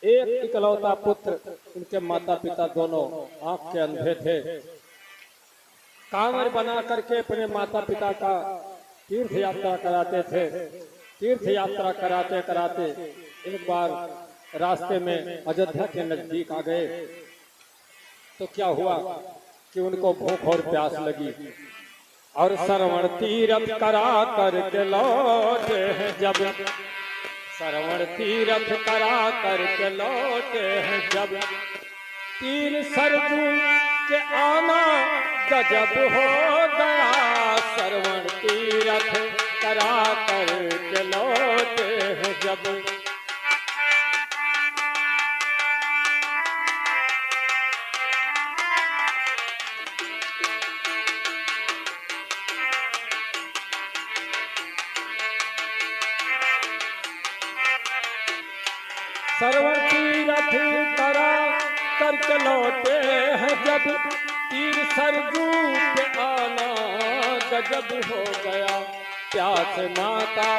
एक इकलौता पुत्र, उनके माता पिता दोनों आंख के अंधे थे। कांवर बना करके अपने माता पिता का तीर्थ यात्रा कराते थे। तीर्थ यात्रा कराते कराते एक बार रास्ते में अयोध्या के नजदीक आ गए तो क्या हुआ कि उनको भूख और प्यास लगी और श्रवण तीर्थ करा करके लौटे हैं जब, श्रवण तीर्थ करा करके लौटे हैं जब, तीर सरजू के आना गजब हो गया, श्रवण तीर्थ करा करके लौटे हैं जब। श्रवण तीर्थ करा करके लौटे हैं जब, तीर सरजू पे आना गजब हो गया, प्यास माता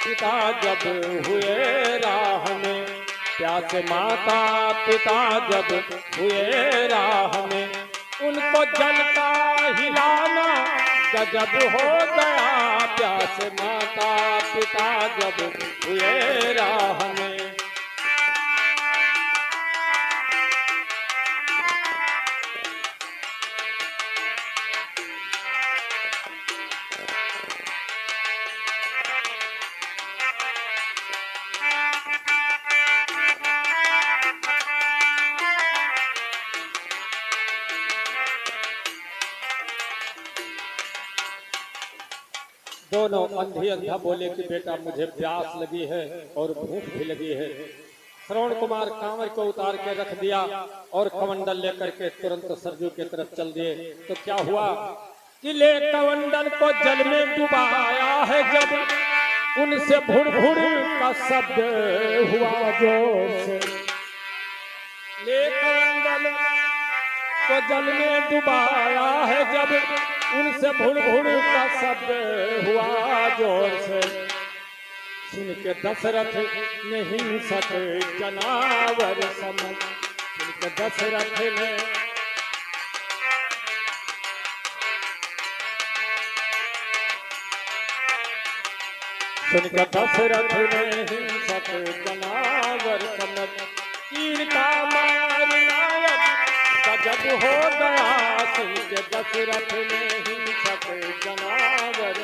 पिता जब हुए राह में, प्यास माता पिता जब हुए राह में, उनको जल का हिलाना गजब हो गया, प्यास माता पिता जब हुए राह में। दोनों अंधी अंधा बोले कि बेटा मुझे प्यास लगी है और भूख भी लगी है। श्रवण कुमार कांवर को उतार के रख दिया और कमंडल लेकर के तुरंत सरजू की तरफ चल दिए। तो क्या हुआ कि ले कमंडल को जल में डुबाया है जब, उनसे भुड़ भुड़ का शब्द हुआ जोर से, ले कमंडल को जल में डुबाया है जब, उनसे भुड़ भुड़ का शब्द हुआ जोर से, सुन के दशरथ ने हिंसक जनावर समझ, सुन के दशरथ ने हिंसक जनावर समझ, तीर का मारना गजब हो गया, सुन के दशरथ ने हिंसक जनावर।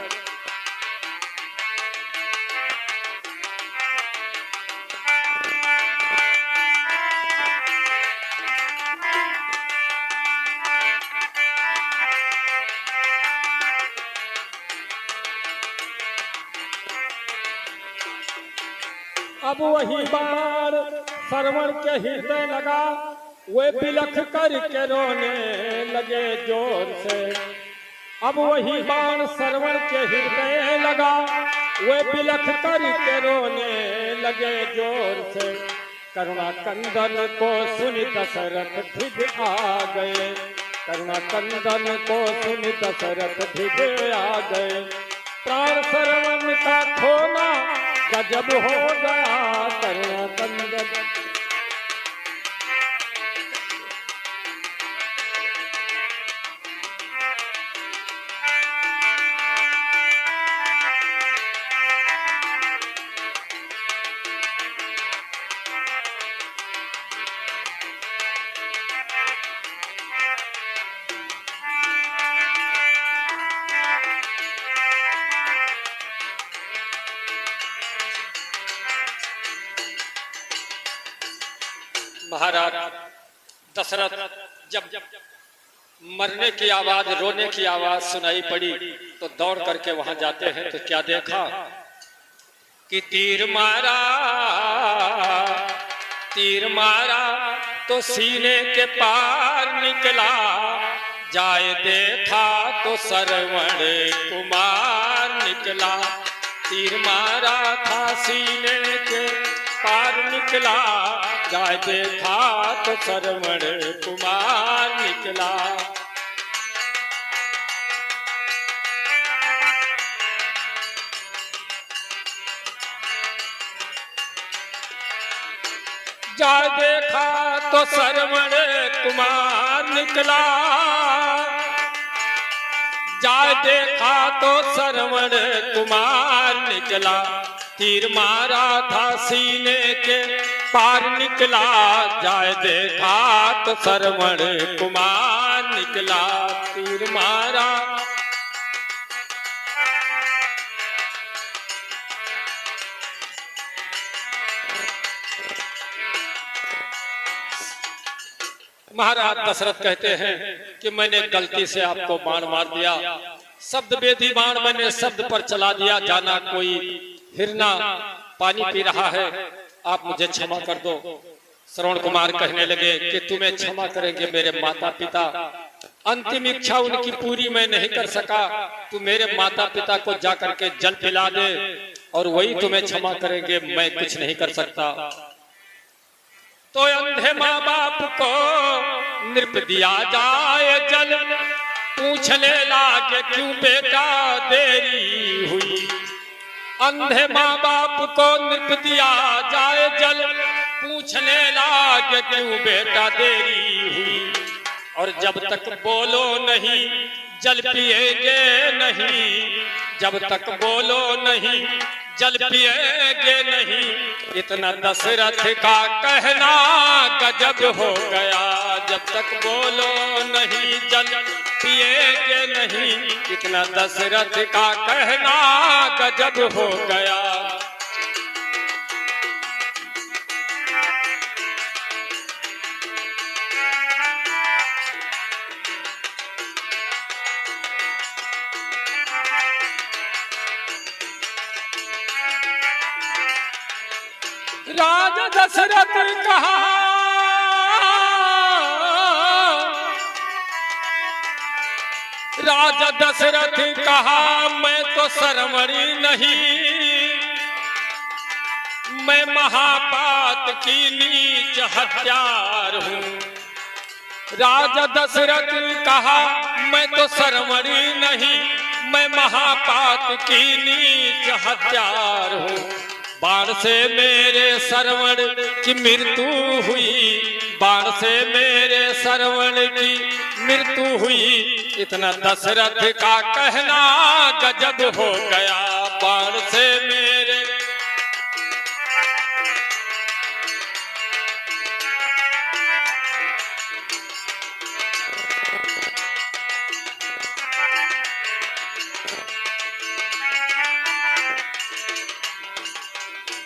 अब वही बाण श्रवण के हृदय लगा, वे बिलख करके रोने लगे जोर से, अब वही बाण श्रवण के हृदय लगा, वे बिलख करके रोने लगे जोर से, करुणा कंदन को सुन दशरथ धिग आ गए, करुणा कंदन को सुन दशरथ धिग आ गए, प्राण श्रवण का खोना गजब हो गया, करुणा कंदन। महाराज दशरथ जब मरने की आवाज, रोने की आवाज सुनाई पड़ी तो दौड़ करके वहां जाते हैं तो क्या देखा कि तीर मारा तो सीने के पार निकला, जाए देखा तो श्रवण कुमार निकला, तीर मारा था सीने के पार निकला, जाए देखा तो श्रवण कुमार निकला। जा देखा तो श्रवण कुमार निकला, जा देखा तो श्रवण कुमार निकला, तीर मारा था सीने के पार निकला, जाए देखा तो श्रवण कुमार निकला, तीर मारा। महाराज दशरथ कहते हैं कि मैंने गलती से आपको बाण मार दिया, शब्द वेदी बाण मैंने शब्द पर चला दिया, जाना कोई हिरना पानी पी रहा है, आप मुझे क्षमा कर दो। श्रवण कुमार कहने लगे कि तुम्हें क्षमा करेंगे मेरे माता पिता, अंतिम इच्छा उनकी पूरी मैं नहीं कर सका, तू मेरे माता पिता को जाकर के जल पिला दे और वही तुम्हें क्षमा करेंगे, मैं कुछ नहीं कर सकता। तो अंधे माँ बाप को नृप दिया जाए जल, पूछने लागे क्यों बेटा देरी हुई, अंधे माँ बाप को नृप दिया जाए जल, पूछने लागे क्यों बेटा देरी हुई, और जब तक बोलो नहीं जल पिएगे नहीं, जब तक बोलो नहीं जल पिएगे नहीं, इतना दशरथ का कहना गजब हो गया, जब तक बोलो नहीं जल पिएगे नहीं, इतना दशरथ का कहना गजब हो गया। राजा दशरथ कहा, राजा दशरथ कहा मैं तो श्रवणी नहीं, मैं महापात की नीच हत्यार हूँ। राजा दशरथ कहा मैं तो श्रवणी नहीं, मैं महापात की नीच हत्यार हूँ, बाण से मेरे श्रवण की मृत्यु हुई, बाण से मेरे श्रवण की मृत्यु हुई, इतना दशरथ का कहना गजब हो गया, बाण से मेरे।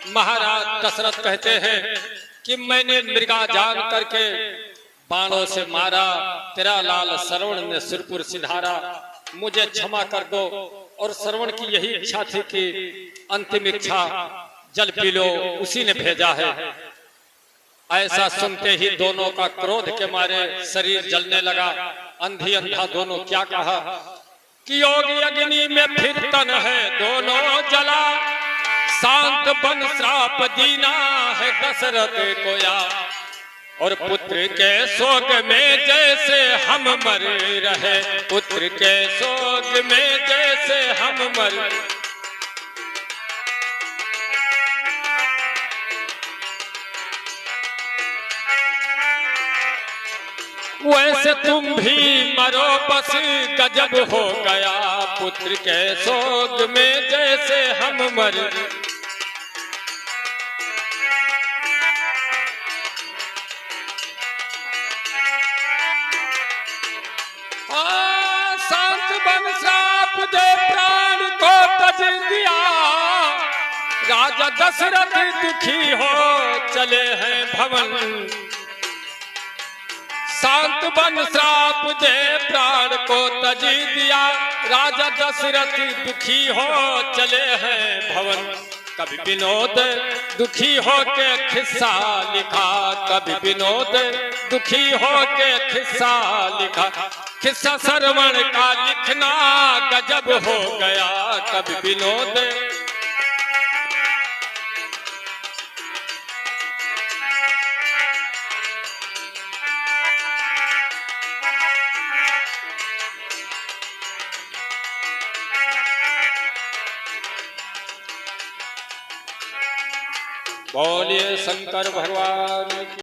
महाराज दशरथ कहते हैं कि मैंने मृगा जान करके बाणों से मारा, तेरा लाल श्रवण ने सिरपुर सिधारा, मुझे क्षमा कर दो। और श्रवण की यही इच्छा थी कि अंतिम इच्छा जल पी लो, उसी ने भेजा है। ऐसा सुनते ही दोनों का क्रोध के मारे शरीर जलने लगा, अंधी अंधा दोनों क्या कहा कि योगी अग्नि में फिर तन है दोनों जला, शांत बन श्राप दीना है दशरथ को या, और पुत्र के शोक में जैसे हम मर रहे, पुत्र के शोक में जैसे हम मर, वैसे तुम भी मरो बस गजब हो गया, पुत्र के शोक में जैसे हम मर। शांत बन श्राप दे प्राण को तज दिया, राजा दशरथ दुखी हो चले हैं भवन, शांत बन श्राप दे प्राण को तज दिया, राजा दशरथ दुखी हो चले हैं भवन। कभी विनोद दुखी हो के खिस्सा लिखा, कभी विनोद दुखी हो के खिस्सा लिखा, खिस्सा श्रवण का लिखना गजब हो गया, कभी विनोद। बोलिए शंकर भगवान की।